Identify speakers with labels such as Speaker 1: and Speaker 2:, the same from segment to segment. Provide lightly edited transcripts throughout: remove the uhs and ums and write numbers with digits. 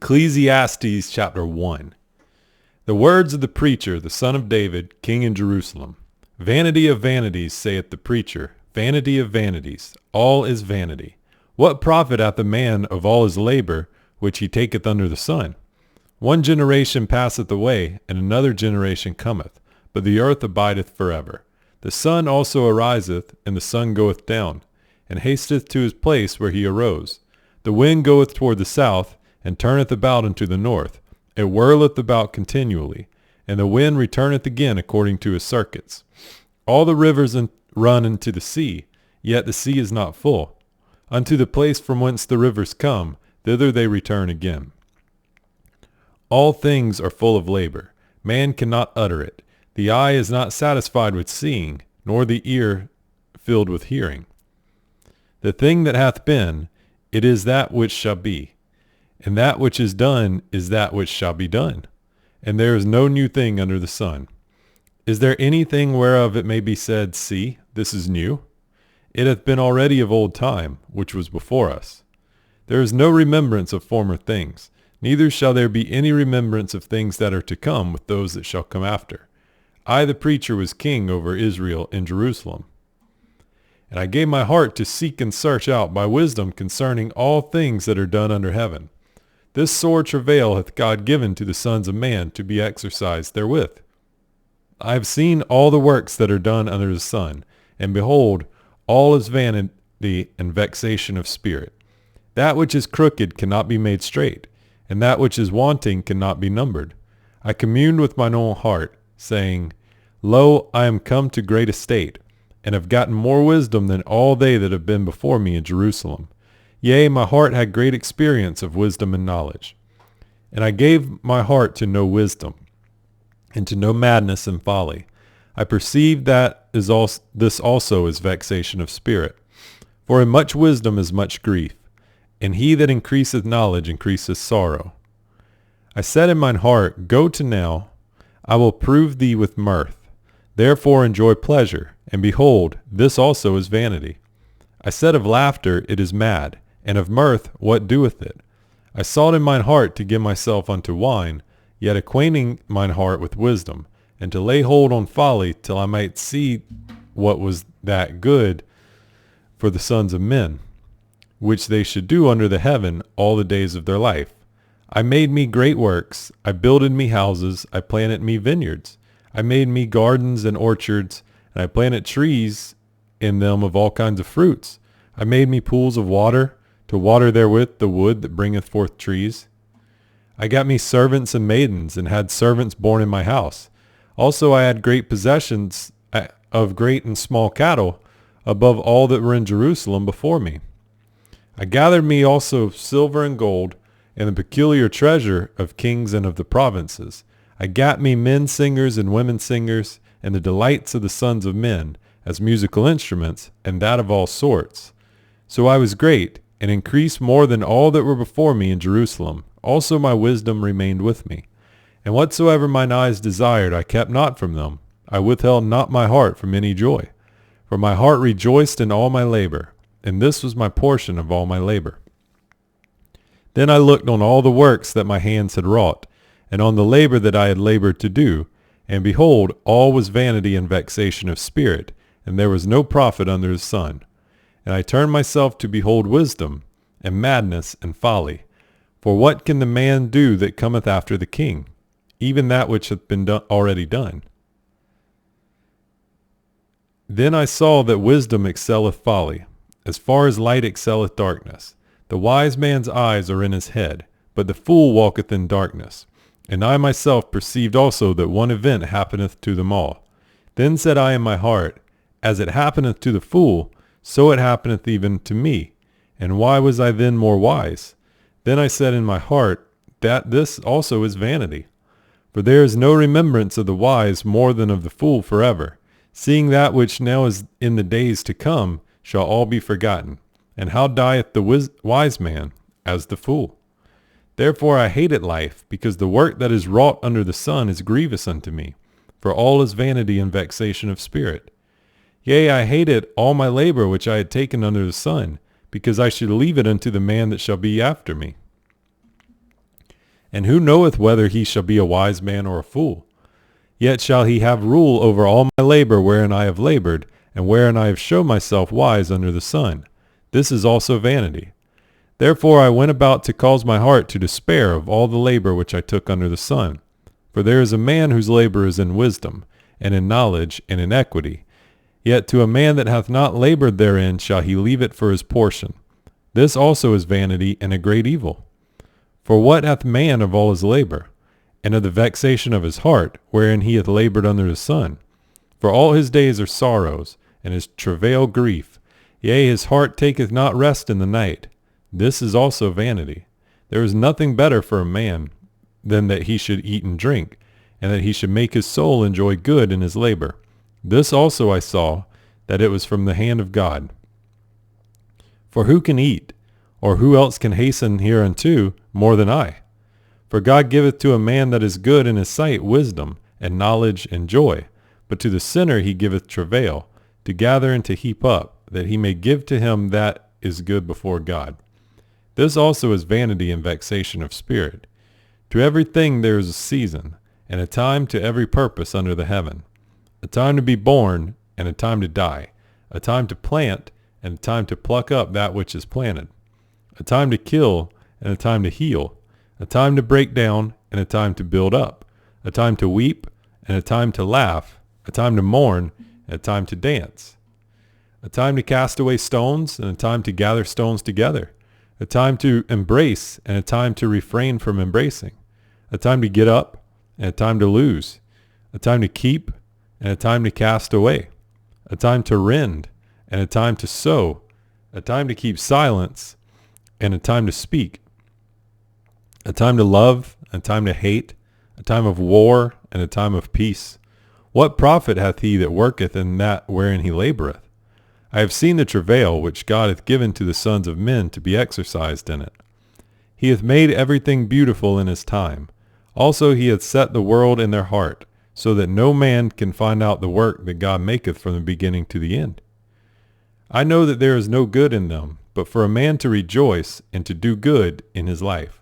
Speaker 1: Ecclesiastes chapter 1. The words of the preacher, the son of David, king in Jerusalem. Vanity of vanities, saith the preacher, vanity of vanities, all is vanity. What profit hath a man of all his labor, which he taketh under the sun? One generation passeth away, and another generation cometh, but the earth abideth forever. The sun also ariseth, and the sun goeth down, and hasteth to his place where he arose. The wind goeth toward the south, and turneth about unto the north. It whirleth about continually, and the wind returneth again according to his circuits. All the rivers run into the sea, yet the sea is not full. Unto the place from whence the rivers come, thither they return again. All things are full of labor. Man cannot utter it. The eye is not satisfied with seeing, nor the ear filled with hearing. The thing that hath been, it is that which shall be. And that which is done is that which shall be done. And there is no new thing under the sun. Is there anything whereof it may be said, See, this is new? It hath been already of old time, which was before us. There is no remembrance of former things, neither shall there be any remembrance of things that are to come with those that shall come after. I, the preacher, was king over Israel in Jerusalem. And I gave my heart to seek and search out by wisdom concerning all things that are done under heaven. This sore travail hath God given to the sons of man to be exercised therewith. I have seen all the works that are done under the sun, and behold, all is vanity and vexation of spirit. That which is crooked cannot be made straight, and that which is wanting cannot be numbered. I communed with mine own heart, saying, Lo, I am come to great estate, and have gotten more wisdom than all they that have been before me in Jerusalem. Yea, my heart had great experience of wisdom and knowledge. And I gave my heart to know wisdom, and to know madness and folly. I perceived that this also is vexation of spirit. For in much wisdom is much grief, and he that increaseth knowledge increaseth sorrow. I said in mine heart, Go to now, I will prove thee with mirth. Therefore enjoy pleasure, and behold, this also is vanity. I said of laughter, It is mad, and of mirth, what doeth it? I sought in mine heart to give myself unto wine, yet acquainting mine heart with wisdom, and to lay hold on folly, till I might see what was that good for the sons of men, which they should do under the heaven all the days of their life. I made me great works, I builded me houses, I planted me vineyards, I made me gardens and orchards, and I planted trees in them of all kinds of fruits. I made me pools of water, to water therewith the wood that bringeth forth trees. I got me servants and maidens, and had servants born in my house. Also I had great possessions of great and small cattle, above all that were in Jerusalem before me. I gathered me also silver and gold, and the peculiar treasure of kings and of the provinces. I gat me men singers and women singers, and the delights of the sons of men, as musical instruments, and that of all sorts. So I was great, and increased more than all that were before me in Jerusalem. Also my wisdom remained with me. And whatsoever mine eyes desired I kept not from them. I withheld not my heart from any joy. For my heart rejoiced in all my labor, and this was my portion of all my labor. Then I looked on all the works that my hands had wrought, and on the labor that I had labored to do, and behold, all was vanity and vexation of spirit, and there was no profit under the sun. And I turned myself to behold wisdom, and madness, and folly. For what can the man do that cometh after the king? Even that which hath been already done. Then I saw that wisdom excelleth folly, as far as light excelleth darkness. The wise man's eyes are in his head, but the fool walketh in darkness. And I myself perceived also that one event happeneth to them all. Then said I in my heart, As it happeneth to the fool, so it happeneth even to me. And why was I then more wise? Then I said in my heart, That this also is vanity. For there is no remembrance of the wise more than of the fool forever. Seeing that which now is in the days to come shall all be forgotten. And how dieth the wise man? As the fool. Therefore I hated life, because the work that is wrought under the sun is grievous unto me. For all is vanity and vexation of spirit. Yea, I hated all my labor which I had taken under the sun, because I should leave it unto the man that shall be after me. And who knoweth whether he shall be a wise man or a fool? Yet shall he have rule over all my labor wherein I have labored, and wherein I have shown myself wise under the sun. This is also vanity. Therefore I went about to cause my heart to despair of all the labor which I took under the sun. For there is a man whose labor is in wisdom, and in knowledge, and in equity. Yet to a man that hath not labored therein shall he leave it for his portion. This also is vanity and a great evil. For what hath man of all his labor, and of the vexation of his heart, wherein he hath labored under the sun? For all his days are sorrows, and his travail grief. Yea, his heart taketh not rest in the night. This is also vanity. There is nothing better for a man than that he should eat and drink, and that he should make his soul enjoy good in his labor. This also I saw, that it was from the hand of God. For who can eat, or who else can hasten hereunto more than I? For God giveth to a man that is good in his sight wisdom, and knowledge, and joy. But to the sinner he giveth travail, to gather and to heap up, that he may give to him that is good before God. This also is vanity and vexation of spirit. To everything there is a season, and a time to every purpose under the heaven. A time to be born, and a time to die. A time to plant, and a time to pluck up that which is planted. A time to kill, and a time to heal. A time to break down, and a time to build up. A time to weep, and a time to laugh. A time to mourn, and a time to dance. A time to cast away stones, and a time to gather stones together. A time to embrace, and a time to refrain from embracing. A time to get up, and a time to lose. A time to keep, and a time to cast away. A time to rend, and a time to sow. A time to keep silence, and a time to speak. A time to love, and a time to hate. A time of war, and a time of peace. What profit hath he that worketh in that wherein he laboureth? I have seen the travail which God hath given to the sons of men to be exercised in it. He hath made everything beautiful in his time. Also he hath set the world in their heart, so that no man can find out the work that God maketh from the beginning to the end. I know that there is no good in them, but for a man to rejoice and to do good in his life.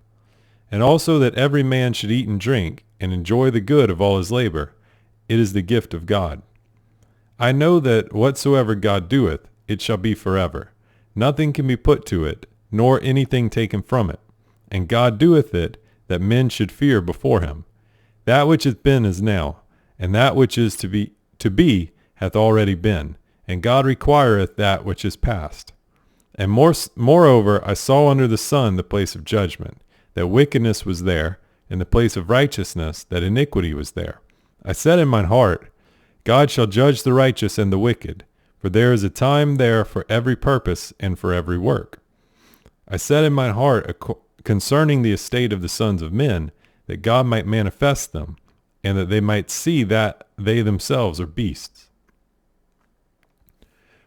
Speaker 1: And also that every man should eat and drink, and enjoy the good of all his labor. It is the gift of God. I know that whatsoever God doeth, it shall be forever. Nothing can be put to it, nor anything taken from it. And God doeth it, that men should fear before him. That which hath been is now, and that which is to be hath already been, and God requireth that which is past. And moreover I saw under the sun the place of judgment, that wickedness was there, and the place of righteousness, that iniquity was there. I said in mine heart, God shall judge the righteous and the wicked, for there is a time there for every purpose and for every work. I said in mine heart concerning the estate of the sons of men, that God might manifest them, and that they might see that they themselves are beasts.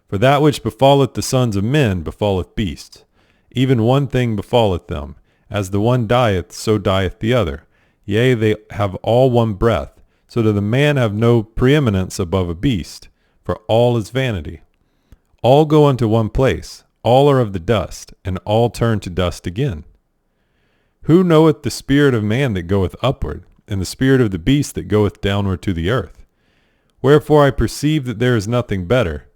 Speaker 1: For that which befalleth the sons of men befalleth beasts. Even one thing befalleth them. As the one dieth, so dieth the other. Yea, they have all one breath. So that the man have no preeminence above a beast, for all is vanity. All go unto one place, all are of the dust, and all turn to dust again. Who knoweth the spirit of man that goeth upward, and the spirit of the beast that goeth downward to the earth? Wherefore I perceive that there is nothing better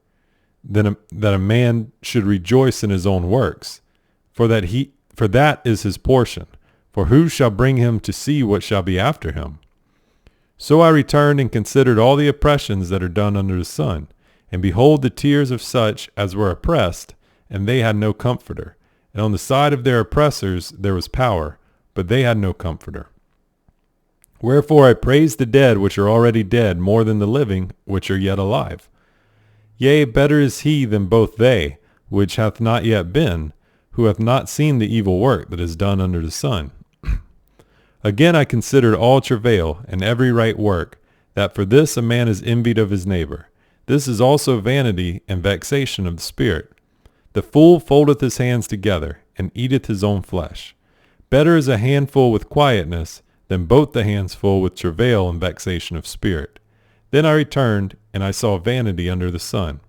Speaker 1: than that a man should rejoice in his own works, for that is his portion. For who shall bring him to see what shall be after him? So I returned and considered all the oppressions that are done under the sun, and behold the tears of such as were oppressed, and they had no comforter. And on the side of their oppressors there was power, but they had no comforter. Wherefore I praise the dead which are already dead more than the living which are yet alive. Yea, better is he than both they, which hath not yet been, who hath not seen the evil work that is done under the sun. Again I considered all travail and every right work, that for this a man is envied of his neighbor. This is also vanity and vexation of the spirit. The fool foldeth his hands together, and eateth his own flesh. Better is a handful with quietness, than both the hands full with travail and vexation of spirit. Then I returned, and I saw vanity under the sun.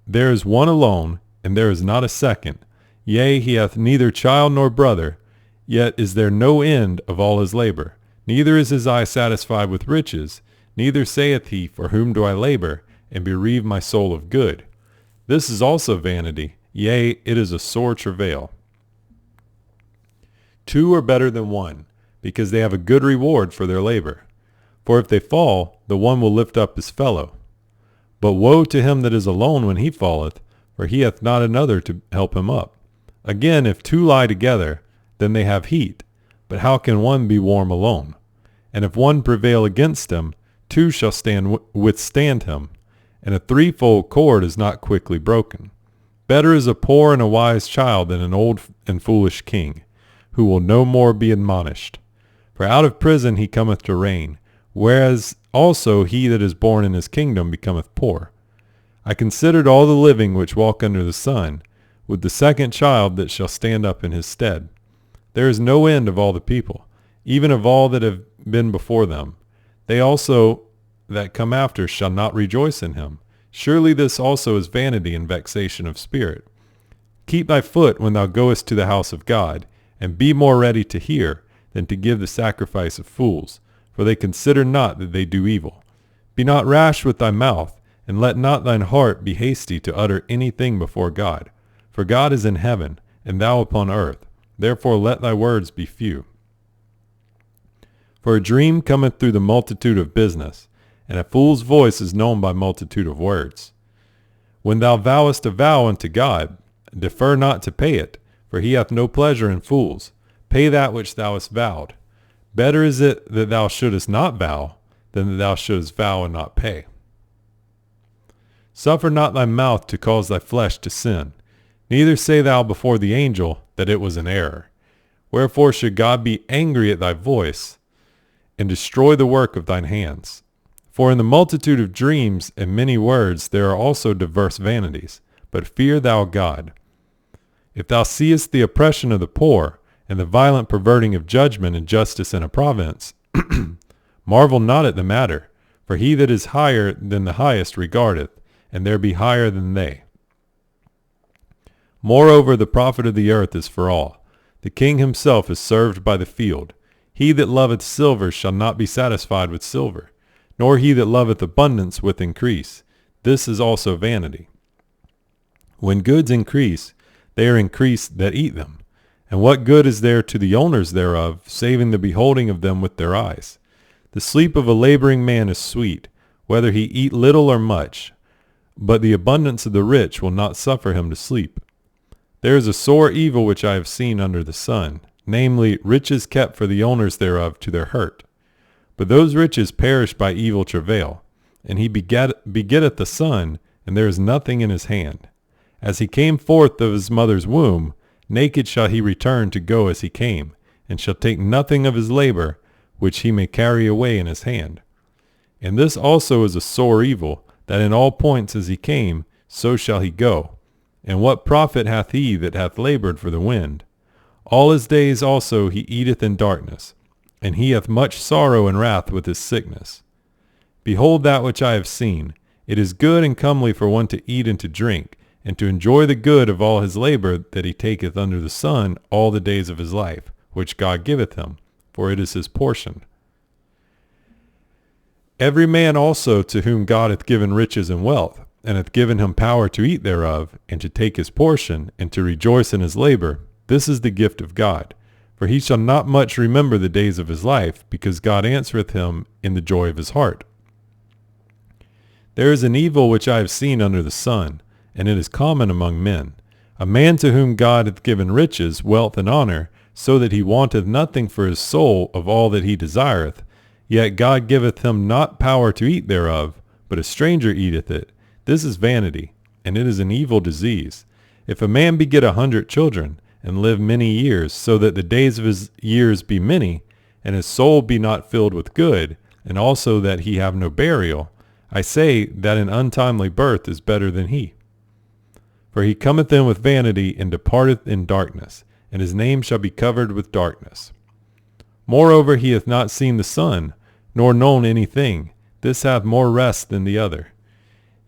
Speaker 1: There is one alone, and there is not a second. Yea, he hath neither child nor brother. Yet is there no end of all his labor. Neither is his eye satisfied with riches, neither saith he, For whom do I labor, and bereave my soul of good? This is also vanity, yea, it is a sore travail. 2 are better than 1, because they have a good reward for their labor. For if they fall, the one will lift up his fellow. But woe to him that is alone when he falleth, for he hath not another to help him up. Again, if 2 lie together, then they have heat. But how can one be warm alone? And if one prevail against him, 2 shall withstand him. And a threefold cord is not quickly broken. Better is a poor and a wise child than an old and foolish king, who will no more be admonished. For out of prison he cometh to reign, whereas also he that is born in his kingdom becometh poor. I considered all the living which walk under the sun, with the second child that shall stand up in his stead. There is no end of all the people, even of all that have been before them. They also that come after shall not rejoice in him. Surely this also is vanity and vexation of spirit. Keep thy foot when thou goest to the house of God, and be more ready to hear than to give the sacrifice of fools, for they consider not that they do evil. Be not rash with thy mouth, and let not thine heart be hasty to utter anything before God. For God is in heaven, and thou upon earth. Therefore let thy words be few. For a dream cometh through the multitude of business, and a fool's voice is known by multitude of words. When thou vowest a vow unto God, defer not to pay it, for he hath no pleasure in fools. Pay that which thou hast vowed. Better is it that thou shouldest not vow, than that thou shouldest vow and not pay. Suffer not thy mouth to cause thy flesh to sin. Neither say thou before the angel that it was an error. Wherefore should God be angry at thy voice, and destroy the work of thine hands? For in the multitude of dreams and many words there are also diverse vanities. But fear thou God. If thou seest the oppression of the poor, and the violent perverting of judgment and justice in a province, marvel not at the matter, for he that is higher than the highest regardeth, and there be higher than they. Moreover, the profit of the earth is for all. The king himself is served by the field. He that loveth silver shall not be satisfied with silver, nor he that loveth abundance with increase. This is also vanity. When goods increase, they are increased that eat them. And what good is there to the owners thereof, saving the beholding of them with their eyes? The sleep of a laboring man is sweet, whether he eat little or much, but the abundance of the rich will not suffer him to sleep. There is a sore evil which I have seen under the sun, namely, riches kept for the owners thereof to their hurt. But those riches perish by evil travail, and he begetteth a son, and there is nothing in his hand. As he came forth of his mother's womb, naked shall he return to go as he came, and shall take nothing of his labor, which he may carry away in his hand. And this also is a sore evil, that in all points as he came, so shall he go. And what profit hath he that hath labored for the wind? All his days also he eateth in darkness, and he hath much sorrow and wrath with his sickness. Behold that which I have seen. It is good and comely for one to eat and to drink, and to enjoy the good of all his labor that he taketh under the sun all the days of his life, which God giveth him, for it is his portion. Every man also to whom God hath given riches and wealth, and hath given him power to eat thereof, and to take his portion, and to rejoice in his labor, this is the gift of God. For he shall not much remember the days of his life, because God answereth him in the joy of his heart. There is an evil which I have seen under the sun, and it is common among men, a man to whom God hath given riches, wealth, and honor, so that he wanteth nothing for his soul of all that he desireth, yet God giveth him not power to eat thereof, but a stranger eateth it. This is vanity, and it is an evil disease. If a man beget 100 children, and live many years, so that the days of his years be many, and his soul be not filled with good, and also that he have no burial, I say that an untimely birth is better than he. For he cometh in with vanity, and departeth in darkness, and his name shall be covered with darkness. Moreover, he hath not seen the sun, nor known anything. This hath more rest than the other.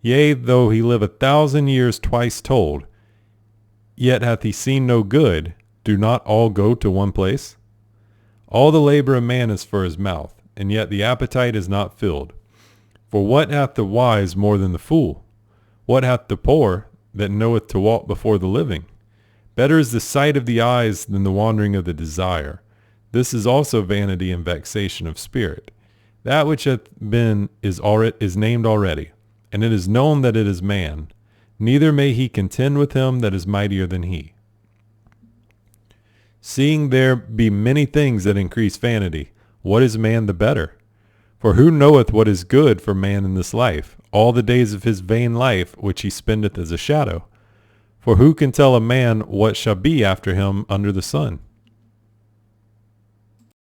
Speaker 1: Yea, though he live 1,000 years twice told, yet hath he seen no good, do not all go to one place? All the labor of man is for his mouth, and yet the appetite is not filled. For what hath the wise more than the fool? What hath the poor that knoweth to walk before the living? Better is the sight of the eyes than the wandering of the desire. This is also vanity and vexation of spirit. That which hath been is named already, and it is known that it is man. Neither may he contend with him that is mightier than he. Seeing there be many things that increase vanity, what is man the better? For who knoweth what is good for man in this life, all the days of his vain life which he spendeth as a shadow? For who can tell a man what shall be after him under the sun?